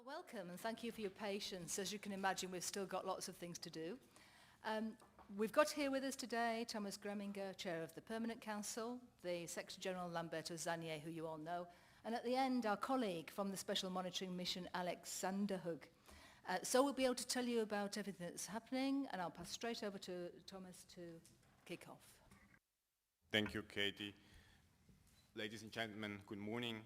Well, welcome and thank you for your patience. As you can imagine, we've still got lots of things to do. We've got here with us today Thomas Greminger, Chair of the Permanent Council, the Secretary General Lamberto Zannier, who you all know, and at the end, our colleague from the Special Monitoring Mission, Alexander Hug. So we'll be able to tell you about everything that's happening, and I'll pass straight over to Thomas to kick off. Thank you, Katie. Ladies and gentlemen, good morning.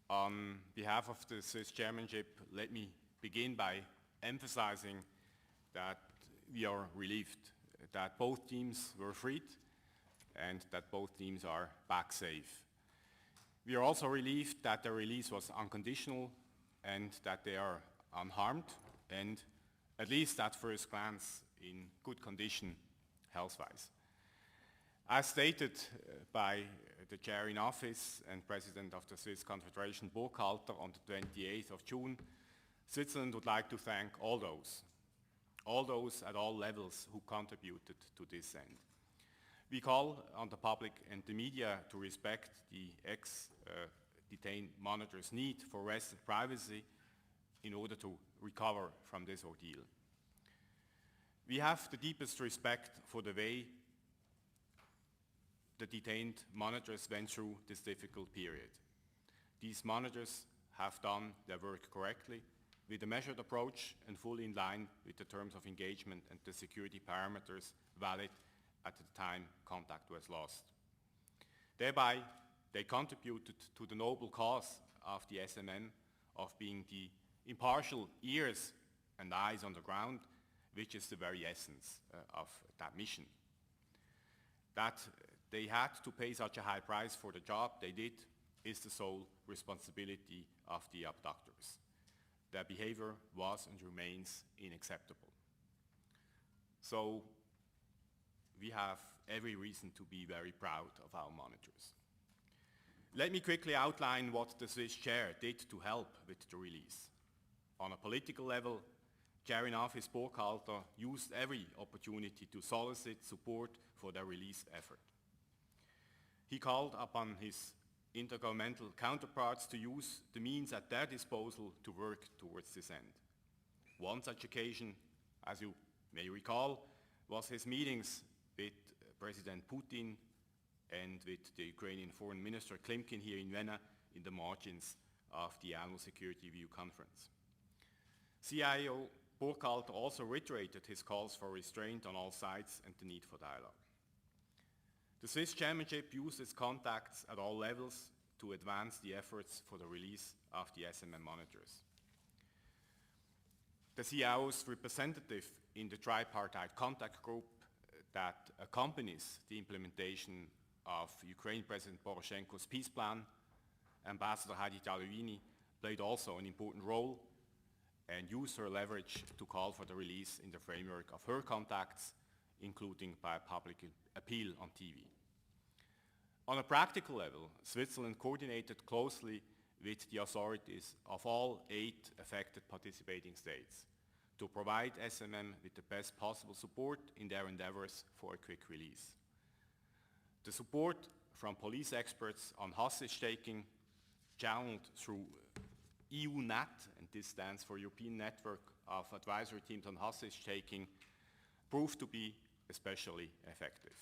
On behalf of the Swiss chairmanship, let me begin by emphasizing that we are relieved that both teams were freed and that both teams are back safe. We are also relieved that the release was unconditional and that they are unharmed and, at least at first glance, in good condition health-wise. As stated by the chair in office and president of the Swiss Confederation, Burkhalter, on the 28th of June, Switzerland would like to thank all those at all levels who contributed to this end. We call on the public and the media to respect the ex-detained monitors' need for rest and privacy in order to recover from this ordeal. We have the deepest respect for the way the detained monitors went through this difficult period. These monitors have done their work correctly, with a measured approach and fully in line with the terms of engagement and the security parameters valid at the time contact was lost. Thereby, they contributed to the noble cause of the SMM of being the impartial ears and eyes on the ground, which is the very essence of that mission. That they had to pay such a high price for the job they did is the sole responsibility of the abductors. Their behavior was and remains unacceptable. So we have every reason to be very proud of our monitors. Let me quickly outline what the Swiss chair did to help with the release. On a political level, Chair in Office Burkhalter used every opportunity to solicit support for their release effort. He called upon his intergovernmental counterparts to use the means at their disposal to work towards this end. One such occasion, as you may recall, was his meetings with President Putin and with the Ukrainian Foreign Minister Klimkin here in Vienna in the margins of the annual Security Review Conference. CIO Burkhalter also reiterated his calls for restraint on all sides and the need for dialogue. The Swiss chairmanship used its contacts at all levels to advance the efforts for the release of the SMM monitors. The CIO's representative in the tripartite contact group that accompanies the implementation of Ukraine President Poroshenko's peace plan, Ambassador Heidi Tagliavini, played also an important role and used her leverage to call for the release in the framework of her contacts, including by a public appeal on TV. On a practical level, Switzerland coordinated closely with the authorities of all 8 affected participating states to provide SMM with the best possible support in their endeavors for a quick release. The support from police experts on hostage-taking, channeled through EUNAT, and this stands for European Network of Advisory Teams on Hostage-Taking, proved to be especially effective.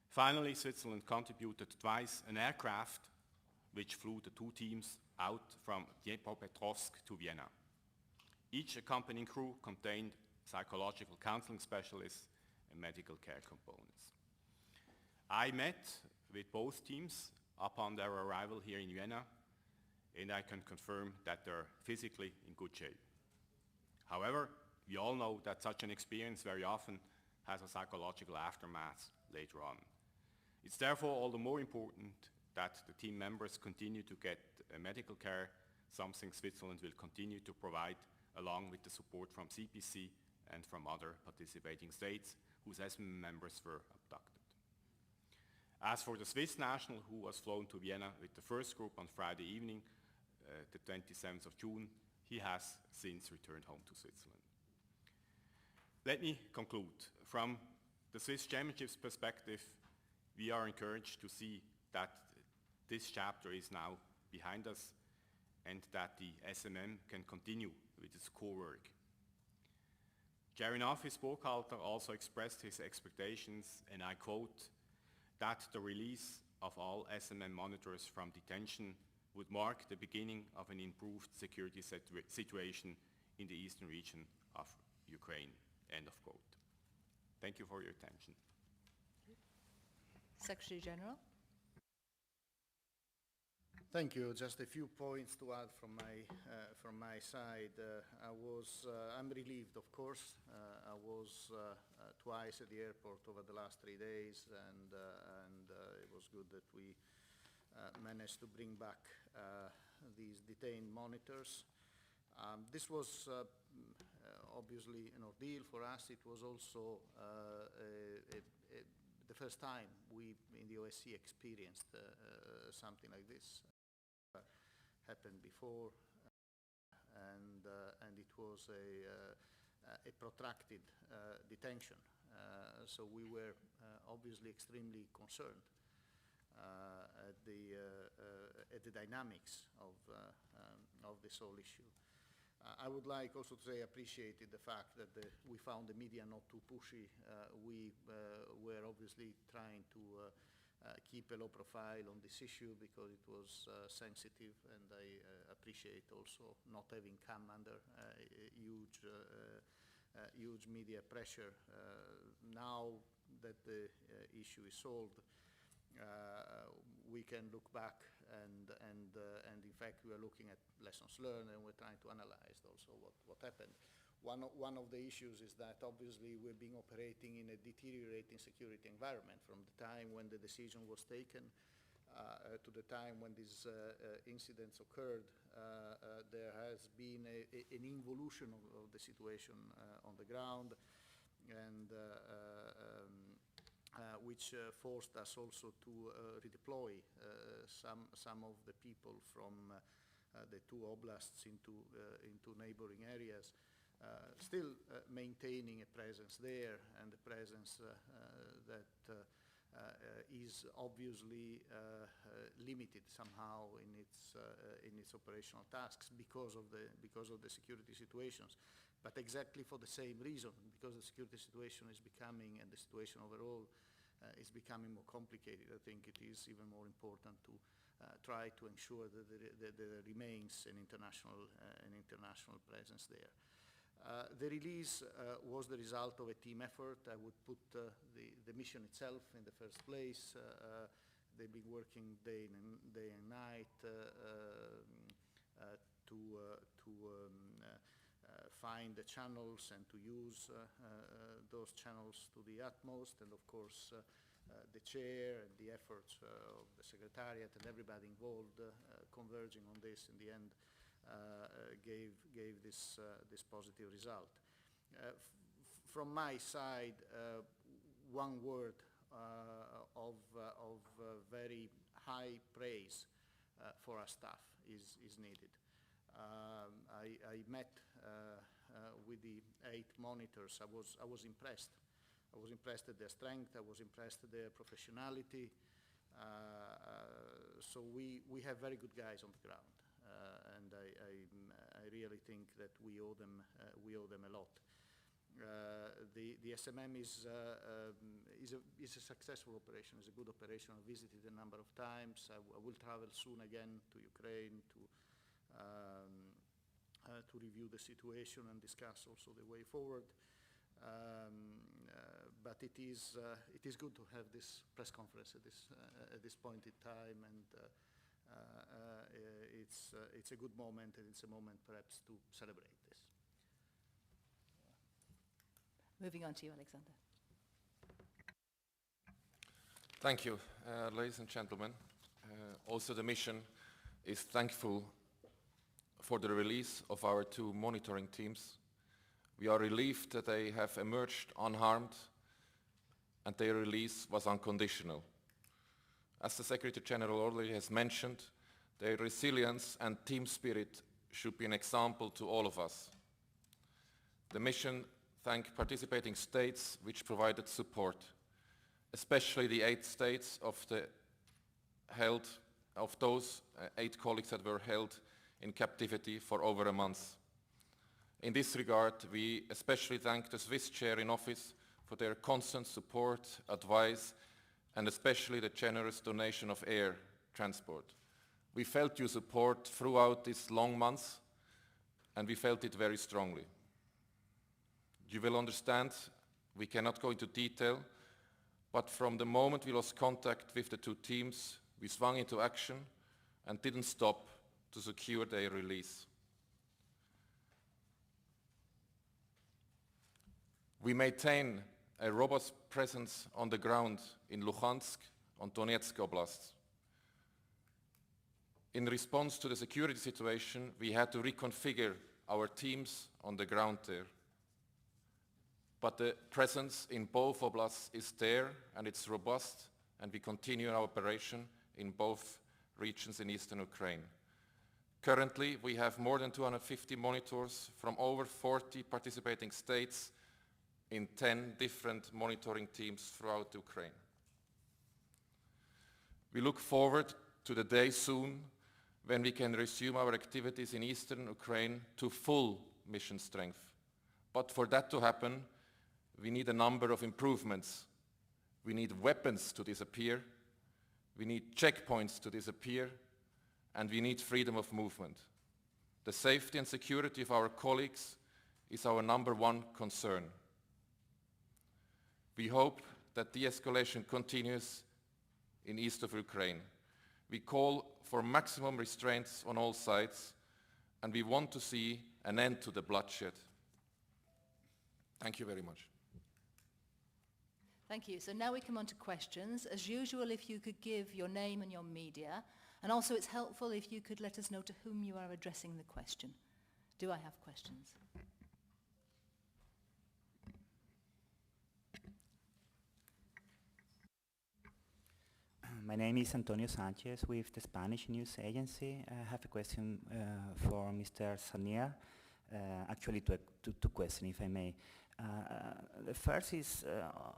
Finally, Switzerland contributed twice an aircraft which flew the 2 teams out from Dnipropetrovsk to Vienna. Each accompanying crew contained psychological counseling specialists and medical care components. I met with both teams upon their arrival here in Vienna, and I can confirm that they're physically in good shape. However, we all know that such an experience very often has a psychological aftermath later on. It's therefore all the more important that the team members continue to get medical care, something Switzerland will continue to provide along with the support from CPC and from other participating states whose SMM members were abducted. As for the Swiss national who was flown to Vienna with the first group on Friday evening, the 27th of June, he has since returned home to Switzerland. Let me conclude. From the Swiss chairmanship's perspective, we are encouraged to see that this chapter is now behind us and that the SMM can continue with its core work. Gerry-Nafis Burkhalter also expressed his expectations, and I quote, that the release of all SMM monitors from detention would mark the beginning of an improved security situation in the eastern region of Ukraine, end of quote. Thank you for your attention. Secretary General. Thank you. Just a few points to add from my side. I'm relieved, of course. I was twice at the airport over the last 3 days, and it was good that we managed to bring back these detained monitors. This was obviously an ordeal for us. It was also the first time we in the OSCE experienced something like this. Happened before, and it was a protracted detention. So we were obviously extremely concerned at the dynamics of this whole issue. I would like also to say I appreciated the fact that we found the media not too pushy. We were obviously trying to keep a low profile on this issue because it was sensitive, and I appreciate also not having come under huge media pressure. Now that the issue is solved, we can look back and in fact we are looking at lessons learned, and we're trying to analyze also what happened. One of the issues is that obviously we've been operating in a deteriorating security environment from the time when the decision was taken to the time when these incidents occurred. There has been an involution of the situation on the ground, and which forced us also to redeploy some of the people from the two oblasts into neighboring areas. Still maintaining a presence there, and a presence that is obviously limited somehow in its operational tasks because of the security situations. But exactly for the same reason, because the security situation is becoming, and the situation overall is becoming more complicated, I think it is even more important to try to ensure that there remains an international presence there. The release was the result of a team effort. I would put the mission itself in the first place. They've been working day and night to find the channels and to use those channels to the utmost. And of course, the chair and the efforts of the secretariat and everybody involved converging on this in the end gave this positive result. From my side, one word of very high praise for our staff is needed. I met with the 8 monitors. I was impressed. I was impressed at their strength. I was impressed at their professionality. So we have very good guys on the ground. And I really think that we owe them a lot. The SMM is a successful operation. It's a good operation. I visited a number of times. I will travel soon again to Ukraine to review the situation and discuss also the way forward. But it is good to have this press conference at this point in time, and it's a good moment, and it's a moment perhaps to celebrate this. Moving on to you, Alexander. Thank you, ladies and gentlemen. Also, the mission is thankful for the release of our 2 monitoring teams. We are relieved that they have emerged unharmed, and their release was unconditional. As the Secretary General already has mentioned, their resilience and team spirit should be an example to all of us. The mission thanks participating states which provided support, especially the 8 states of those 8 colleagues that were held in captivity for over a month. In this regard, we especially thank the Swiss chair in office for their constant support, advice, and especially the generous donation of air transport. We felt your support throughout these long months, and we felt it very strongly. You will understand, we cannot go into detail, but from the moment we lost contact with the two teams, we swung into action and didn't stop to secure their release. We maintain a robust presence on the ground in Luhansk and Donetsk Oblasts. In response to the security situation, we had to reconfigure our teams on the ground there. But the presence in both oblasts is there, and it's robust, and we continue our operation in both regions in eastern Ukraine. Currently, we have more than 250 monitors from over 40 participating states in 10 different monitoring teams throughout Ukraine. We look forward to the day soon when we can resume our activities in eastern Ukraine to full mission strength. But for that to happen, we need a number of improvements. We need weapons to disappear, we need checkpoints to disappear, and we need freedom of movement. The safety and security of our colleagues is our number one concern. We hope that de-escalation continues in east of Ukraine. We call for maximum restraints on all sides, and we want to see an end to the bloodshed. Thank you very much. Thank you. So now we come on to questions. As usual, if you could give your name and your media, and also it's helpful if you could let us know to whom you are addressing the question. Do I have questions? My name is Antonio Sanchez with the Spanish news agency. I have a question for Mr. Zannier. Actually, two questions, if I may. The first is,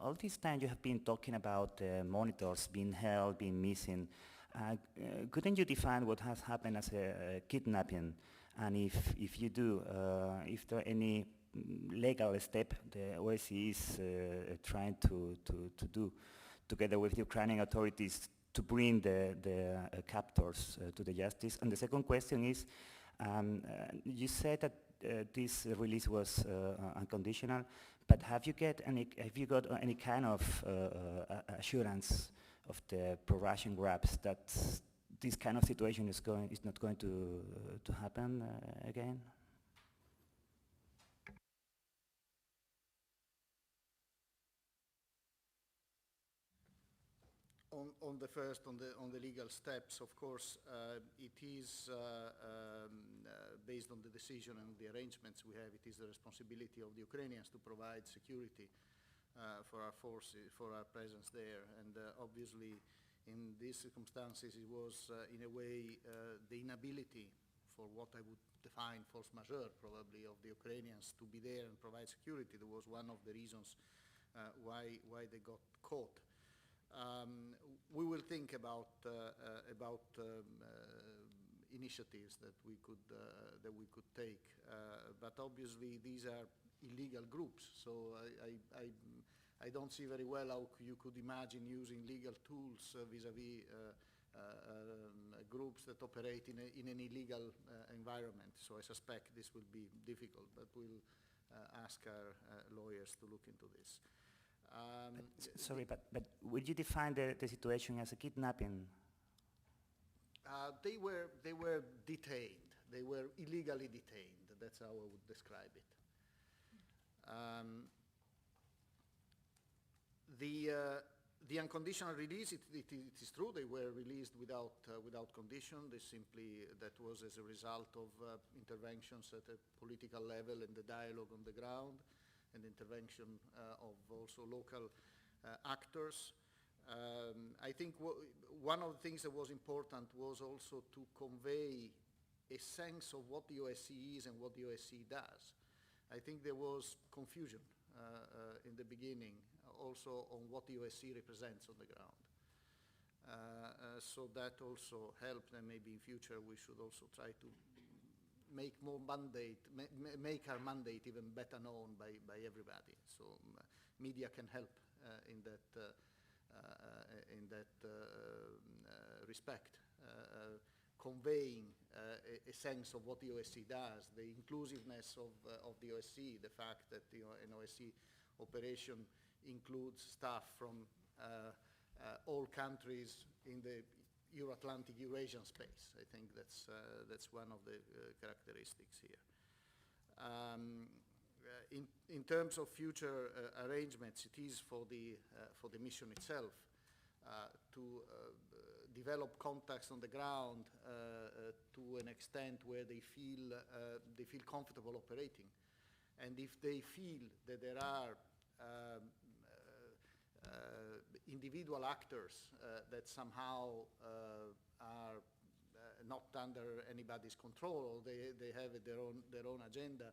all this time you have been talking about monitors being held, being missing. Couldn't you define what has happened as a kidnapping? And if you do, if there are any legal step the OSCE is trying to do together with the Ukrainian authorities to bring the captors to the justice? And the second question is, you said that this release was unconditional, but have you got any kind of assurance of the pro-Russian grabs that this kind of situation is not going to happen again? On the first, on the legal steps, of course, it is based on the decision and the arrangements we have. It is the responsibility of the Ukrainians to provide security for our forces, for our presence there. And obviously, in these circumstances, it was in a way the inability for what I would define force majeure, probably, of the Ukrainians to be there and provide security. That was one of the reasons why they got caught. We will think about initiatives that we could take, but obviously these are illegal groups. So I don't see very well how you could imagine using legal tools vis-à-vis groups that operate in an illegal environment. So I suspect this will be difficult, but we'll ask our lawyers to look into this. Sorry, but would you define the situation as a kidnapping? They were detained. They were illegally detained. That's how I would describe it. The unconditional release, it is true, they were released without condition. That was as a result of interventions at a political level and the dialogue on the ground, and intervention of also local actors. I think one of the things that was important was also to convey a sense of what the OSCE is and what the OSCE does. I think there was confusion in the beginning also on what the OSCE represents on the ground. So that also helped, and maybe in future we should also try to make more mandate, make our mandate even better known by everybody. So media can help in that respect, conveying a sense of what the OSCE does, the inclusiveness of the OSCE, the fact that an OSCE operation includes staff from all countries in the Euro-Atlantic Eurasian space. I think that's one of the characteristics here. In terms of future arrangements, it is for the mission itself to develop contacts on the ground to an extent where they feel comfortable operating, and if they feel that there are individual actors that somehow are not under anybody's control, or they have their own agenda,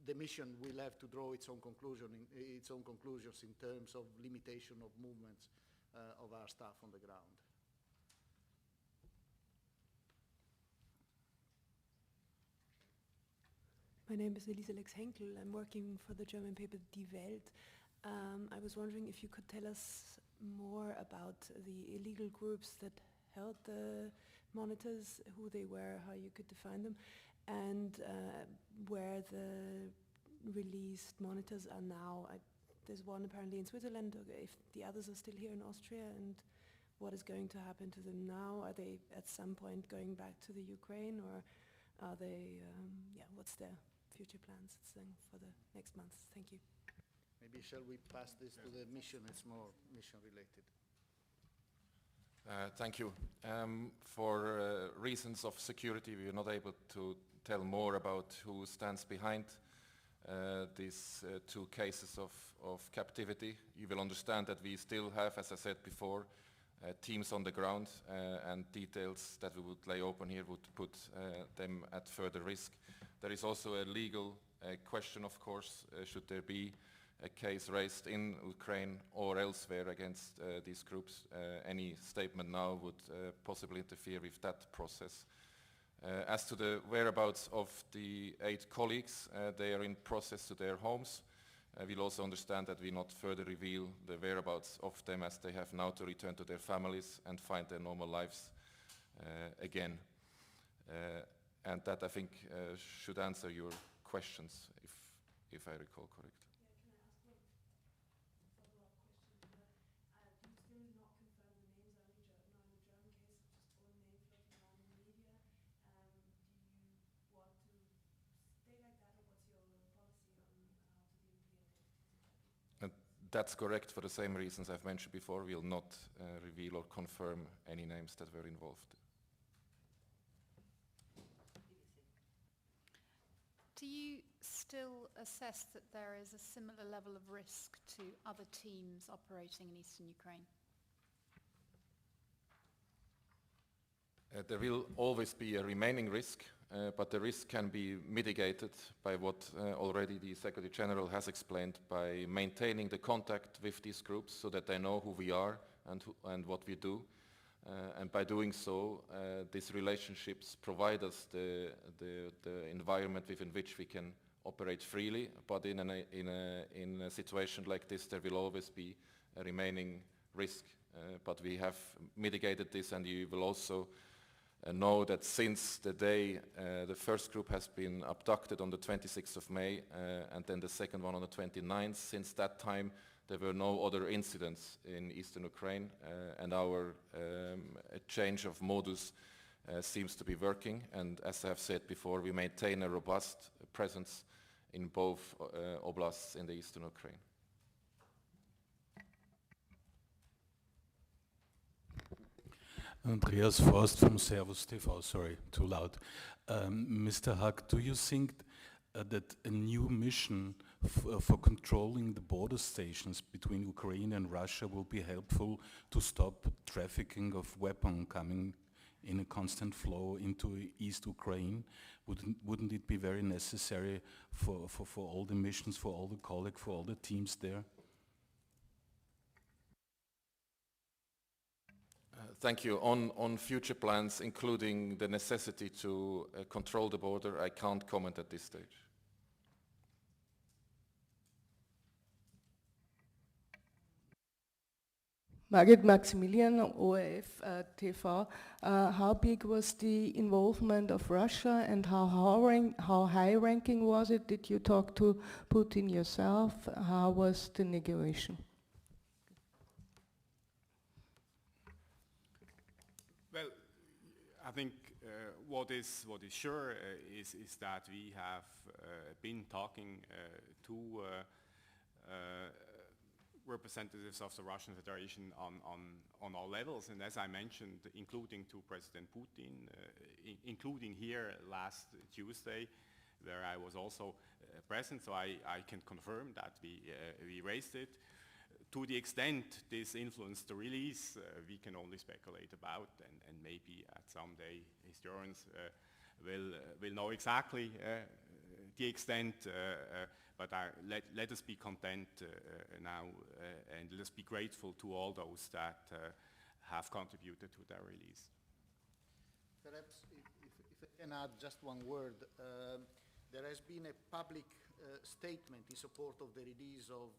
the mission will have to draw its own conclusions in terms of limitation of movements of our staff on the ground. My name is Elise Lex Henkel. I'm working for the German paper Die Welt. I was wondering if you could tell us more about the illegal groups that held the monitors, who they were, how you could define them, and where the released monitors are now. There's one apparently in Switzerland, if the others are still here in Austria, and what is going to happen to them now? Are they at some point going back to the Ukraine, or are they, what's their future plans for the next months? Thank you. Maybe shall we pass this to the mission? It's more mission related. Thank you. For reasons of security, we are not able to tell more about who stands behind these two cases of captivity. You will understand that we still have, as I said before, teams on the ground, and details that we would lay open here would put them at further risk. There is also a legal question, of course, should there be a case raised in Ukraine or elsewhere against these groups. Any statement now would possibly interfere with that process. As to the whereabouts of the 8 colleagues, they are in process to their homes. We'll also understand that we not further reveal the whereabouts of them, as they have now to return to their families and find their normal lives again. And that, I think, should answer your questions, if I recall correctly. That's correct. For the same reasons I've mentioned before, we'll not reveal or confirm any names that were involved. Do you still assess that there is a similar level of risk to other teams operating in eastern Ukraine? There will always be a remaining risk, but the risk can be mitigated by what already the Secretary General has explained, by maintaining the contact with these groups so that they know who we are and what we do. And by doing so, these relationships provide us the environment within which we can operate freely, but in a situation like this, there will always be a remaining risk. But we have mitigated this, and you will also know that since the day the first group has been abducted on the 26th of May, and then the second one on the 29th, since that time there were no other incidents in eastern Ukraine, and our change of modus seems to be working. And as I have said before, we maintain a robust presence in both oblasts in the eastern Ukraine. Andreas Forst from Servus TV, sorry, too loud. Mr. Hack, do you think that a new mission for controlling the border stations between Ukraine and Russia will be helpful to stop trafficking of weapons coming in a constant flow into East Ukraine? Wouldn't it be very necessary for all the missions, for all the colleagues, for all the teams there? Thank you. On future plans, including the necessity to control the border, I can't comment at this stage. Margit Maximilian, ORF TV. How big was the involvement of Russia and how high-ranking was it? Did you talk to Putin yourself? How was the negotiation? Well, I think what is sure is that we have been talking to representatives of the Russian Federation on all levels, and as I mentioned, including to President Putin, including here last Tuesday, where I was also present, so I can confirm that we raised it. To the extent this influenced the release, we can only speculate about, and maybe at some day historians will know exactly the extent, but let us be content now, and let us be grateful to all those that have contributed to their release. Perhaps if I can add just one word, there has been a public statement in support of the release of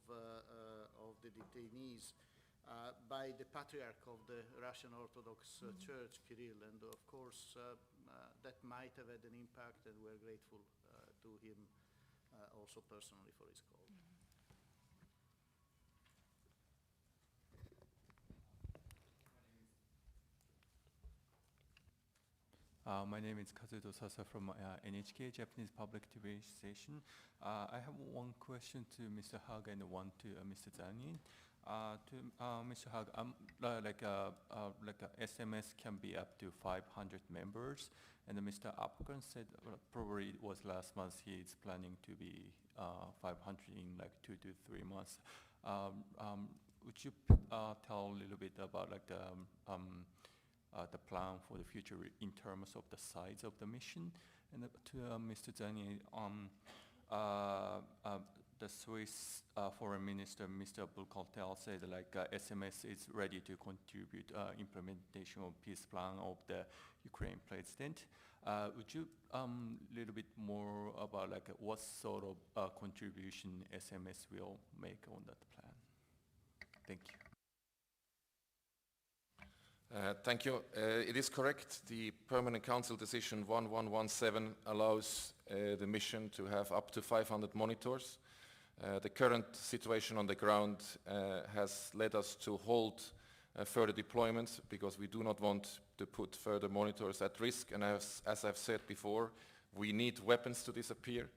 the detainees by the patriarch of the Russian Orthodox Church, Kirill, and of course that might have had an impact, and we're grateful to him also personally for his call. My name is Kazuto Sasa from NHK, Japanese Public TV Station. I have one question to Mr. Hug and one to Mr. Zannier. To Mr. Hug, SMS can be up to 500 members, and Mr. Upton said probably it was last month he is planning to be 500 in like 2 to 3 months. Would you tell a little bit about like the plan for the future in terms of the size of the mission? And to Mr. Zannier, the Swiss Foreign Minister, Mr. Bulkeltel, said like SMS is ready to contribute implementation of peace plan of the Ukraine president. Would you little bit more about like what sort of contribution SMS will make on that plan? Thank you. Thank you. It is correct. The Permanent Council Decision 1117 allows the mission to have up to 500 monitors. The current situation on the ground has led us to hold further deployments because we do not want to put further monitors at risk. And as I've said before, we need weapons to disappear,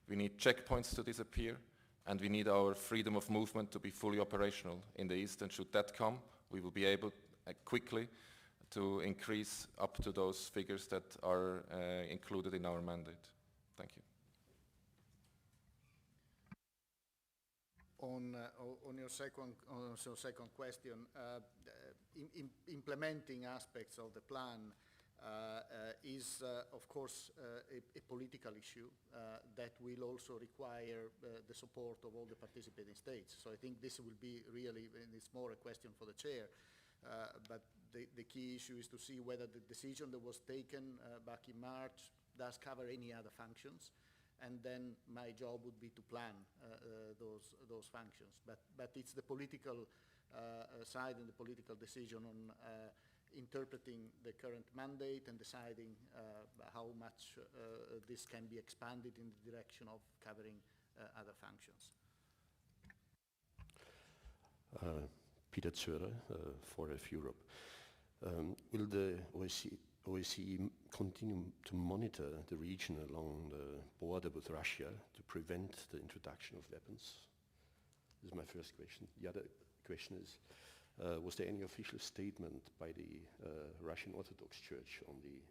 we need checkpoints to disappear, and we need our freedom of movement to be fully operational in the East. And should that come, we will be able quickly to increase up to those figures that are included in our mandate. Thank you. On your second question, implementing aspects of the plan is, of course, a political issue that will also require the support of all the participating states. So I think this will be really, and it's more a question for the chair, but the key issue is to see whether the decision that was taken back in March does cover any other functions, and then my job would be to plan those functions. But it's the political side and the political decision on interpreting the current mandate and deciding how much this can be expanded in the direction of covering other functions. Peter Zörer, 4F Europe. Will the OSCE continue to monitor the region along the border with Russia to prevent the introduction of weapons? This is my first question. The other question is, was there any official statement by the Russian Orthodox Church on the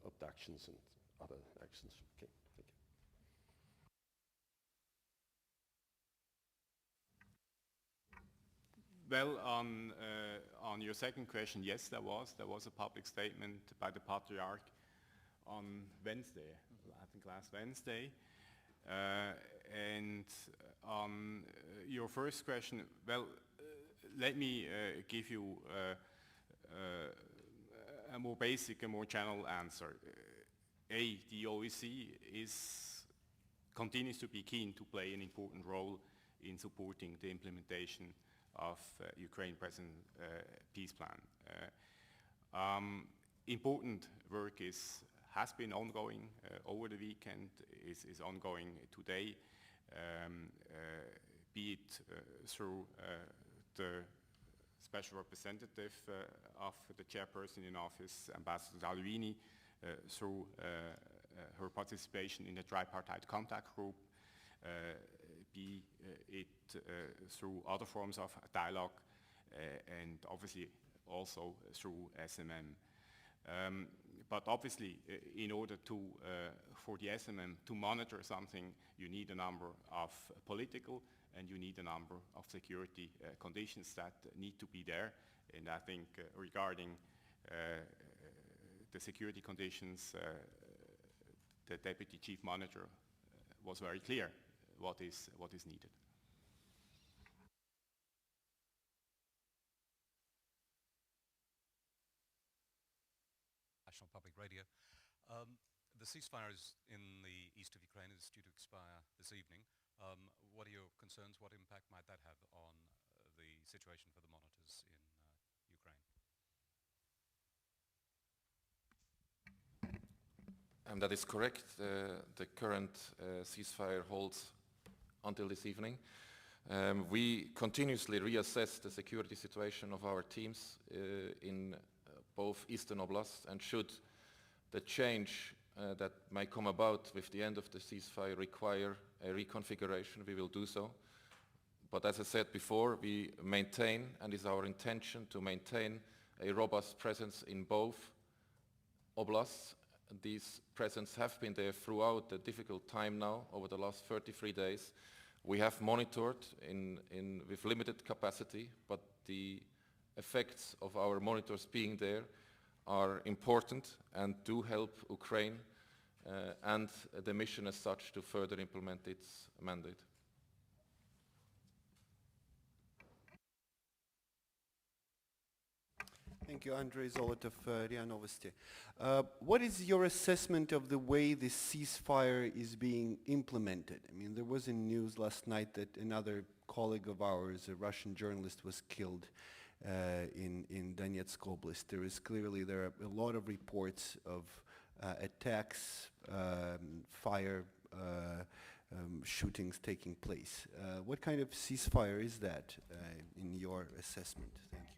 abductions and other actions? Okay, thank you. Well, on your second question, yes, there was a public statement by the patriarch on Wednesday, I think last Wednesday. And on your first question, well, let me give you a more basic, a more general answer. The OSCE continues to be keen to play an important role in supporting the implementation of Ukraine present peace plan. Important work has been ongoing over the weekend, is ongoing today, be it through the special representative of the chairperson in office, Ambassador Salvini, through her participation in the tripartite contact group, be it through other forms of dialogue, and obviously also through SMM. But obviously, in order for the SMM to monitor something, you need a number of political and you need a number of security conditions that need to be there. And I think regarding the security conditions, the Deputy Chief Monitor was very clear what is needed. National Public Radio. The ceasefire in the east of Ukraine is due to expire this evening. What are your concerns? What impact might that have on the situation for the monitors in Ukraine? That is correct. The current ceasefire holds until this evening. We continuously reassess the security situation of our teams in both Eastern Oblasts, and should the change that may come about with the end of the ceasefire require a reconfiguration, we will do so. But as I said before, we maintain, and is our intention to maintain, a robust presence in both oblasts. These presence have been there throughout the difficult time now, over the last 33 days. We have monitored with limited capacity, but the effects of our monitors being there are important and do help Ukraine and the mission as such to further implement its mandate. Thank you, Andrei Zolot of RIA Novosti. What is your assessment of the way the ceasefire is being implemented? I mean, there was in news last night that another colleague of ours, a Russian journalist, was killed in Donetsk Oblast. There are a lot of reports of attacks, fire, shootings taking place. What kind of ceasefire is that in your assessment? Thank you.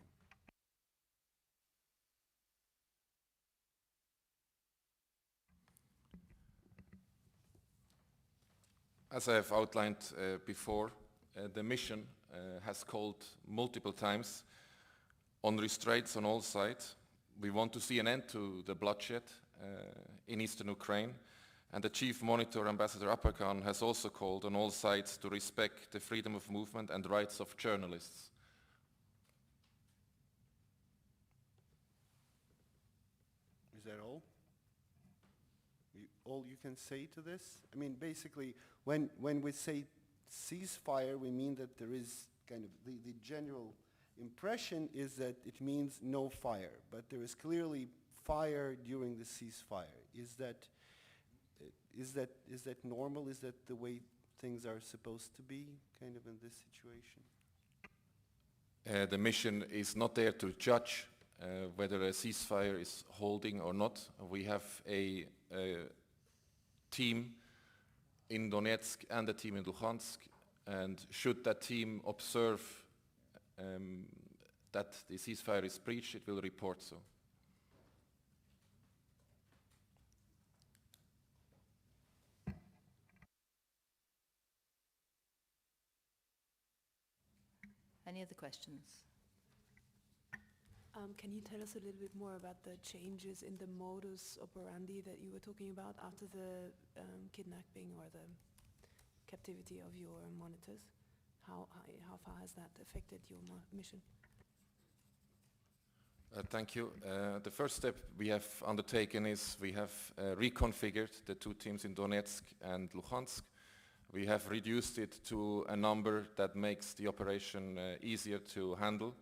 As I have outlined before, the mission has called multiple times on restraints on all sides. We want to see an end to the bloodshed in eastern Ukraine, and the Chief Monitor, Ambassador Apakan, has also called on all sides to respect the freedom of movement and rights of journalists. Is that all? All you can say to this? I mean, basically, when we say ceasefire, we mean that there is kind of the general impression is that it means no fire, but there is clearly fire during the ceasefire. Is that normal? Is that the way things are supposed to be, kind of in this situation? The mission is not there to judge whether a ceasefire is holding or not. We have a team in Donetsk and a team in Luhansk, and should that team observe that the ceasefire is breached, it will report so. Any other questions? Can you tell us a little bit more about the changes in the modus operandi that you were talking about after the kidnapping or the captivity of your monitors? How far has that affected your mission? Thank you. The first step we have undertaken is we have reconfigured the two teams in Donetsk and Luhansk. We have reduced it to a number that makes the operation easier to handle.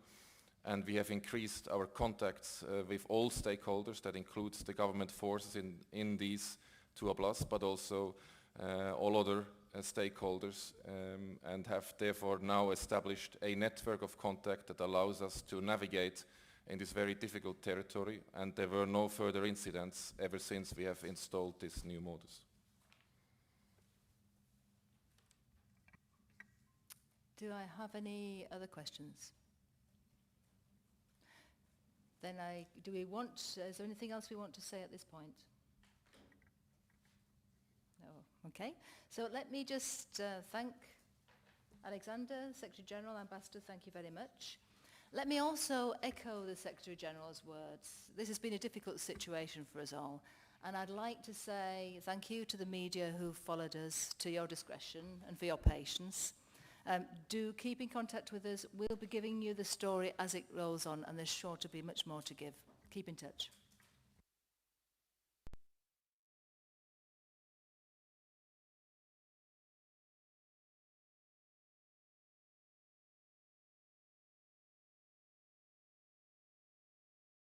and we have increased our contacts with all stakeholders. That includes the government forces in these two oblasts, but also all other stakeholders, and have therefore now established a network of contact that allows us to navigate in this very difficult territory, and there were no further incidents ever since we have installed this new modus. Do I have any other questions? Then is there anything else we want to say at this point? No, okay. So let me just thank Alexander, Secretary General, Ambassador, thank you very much. Let me also echo the Secretary General's words. This has been a difficult situation for us all, and I'd like to say thank you to the media who followed us, to your discretion and for your patience. Do keep in contact with us. We'll be giving you the story as it rolls on, and there's sure to be much more to give. Keep in touch.